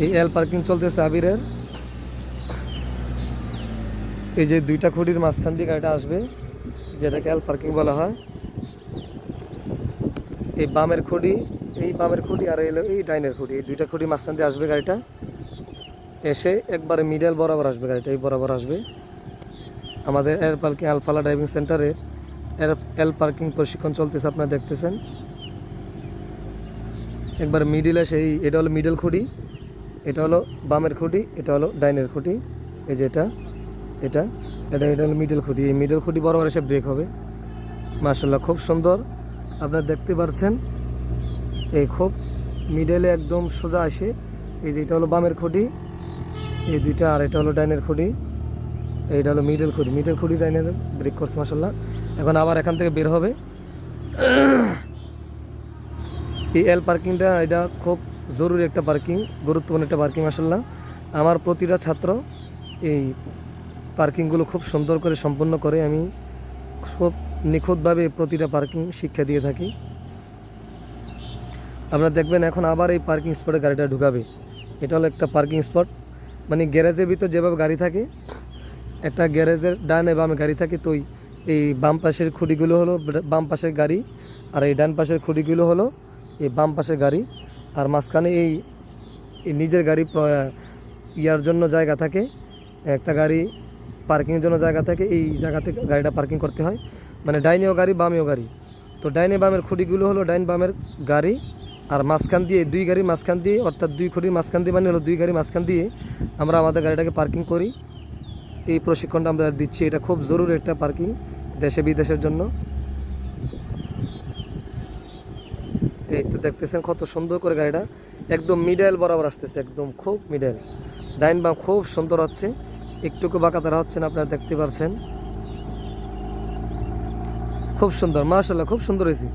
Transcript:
এই এল পার্কিং চলতেছে আবিরের। এই যে দুইটা খুঁটির মাঝখান দিয়ে গাড়িটা আসবে, যেটাকে এল পার্কিং বলা হয়। এই বামের খুঁটি, এই বামের খুঁটি আর এলো এই ডাইনের খুঁটি, এই দুইটা খুঁটি মাঝখান দিয়ে আসবে গাড়িটা, এসে একবারে মিডল বরাবর আসবে গাড়িটা, এই বরাবর আসবে। আমাদের এল পার্কিং আলফালা ড্রাইভিং সেন্টারের এল পার্কিং প্রশিক্ষণ চলতেছে, আপনারা দেখতেছেন। একবার মিডিলে সেই, এটা হলো মিডল খুঁটি, এটা হলো বামের খুঁটি, এটা হলো ডাইনের খুঁটি। এই যে এটা এটা এটা এটা হলো মিডল খুঁটি, এই মিডল খুঁটি বরাবর এসে ব্রেক হবে। মাশাআল্লাহ খুব সুন্দর, আপনারা দেখতে পাচ্ছেন। এই খুব মিডলে একদম সোজা আসে। এই যে এটা হলো বামের খুঁটি, এই দুইটা, আর এটা হলো ডাইনের খুঁটি। এইটা হলো মিডল খুঁটি, মিডল খুঁটি ডাইনে ব্রেক করছে মাশাআল্লাহ। এখন আবার এখান থেকে বের হবে। এই এল পার্কিংটা এটা খুব জরুরি একটা পার্কিং, গুরুত্বপূর্ণ একটা পার্কিং মাশাআল্লাহ। আমার প্রতিটা ছাত্র এই পার্কিংগুলো খুব সুন্দর করে সম্পন্ন করে, আমি খুব নিখুঁতভাবে প্রতিটা পার্কিং শিক্ষা দিয়ে থাকি। আপনারা দেখবেন এখন আবার এই পার্কিং স্পটে গাড়িটা ঢুকাবে। এটা হলো একটা পার্কিং স্পট, মানে গ্যারেজের ভিতর যেভাবে গাড়ি থাকে, একটা গ্যারেজের ডানে বামে গাড়ি থাকে, তো এই বাম পাশের খুঁটিগুলো হলো বাম পাশের গাড়ি, আর এই ডান পাশের খুঁটিগুলো হলো এই বাম পাশের গাড়ি। আর মাঝখানে এই নিজের গাড়ি ইয়ার জন্য জায়গা থাকে, একটা গাড়ি পার্কিংয়ের জন্য জায়গা থাকে, এই জায়গাতে গাড়িটা পার্কিং করতে হয়। মানে ডাইনেও গাড়ি বামেও গাড়ি, তো ডাইনে বামের খুঁটিগুলো হলো ডাইন বামের গাড়ি, আর মাঝখান দিয়ে দুই গাড়ি মাঝখান দিয়ে, অর্থাৎ দুই খুঁটির মাঝখান দিয়ে মানে হলো দুই গাড়ি মাঝখান দিয়ে আমরা আমাদের গাড়িটাকে পার্কিং করি। এই প্রশিক্ষণটা আমরা দিচ্ছি, এটা খুব জরুরি একটা পার্কিং দেশে বিদেশের জন্য। এই তো দেখতেছেন কত সুন্দর করে গাড়িটা একদম মিডল বরাবর আসতেছে, একদম খুব মিডল, ডাইন বাম খুব সুন্দর হচ্ছে, একটুকু বাঁকা তারা হচ্ছে না, আপনারা দেখতে পাচ্ছেন। খুব সুন্দর মাশাআল্লাহ, খুব সুন্দর হয়েছে।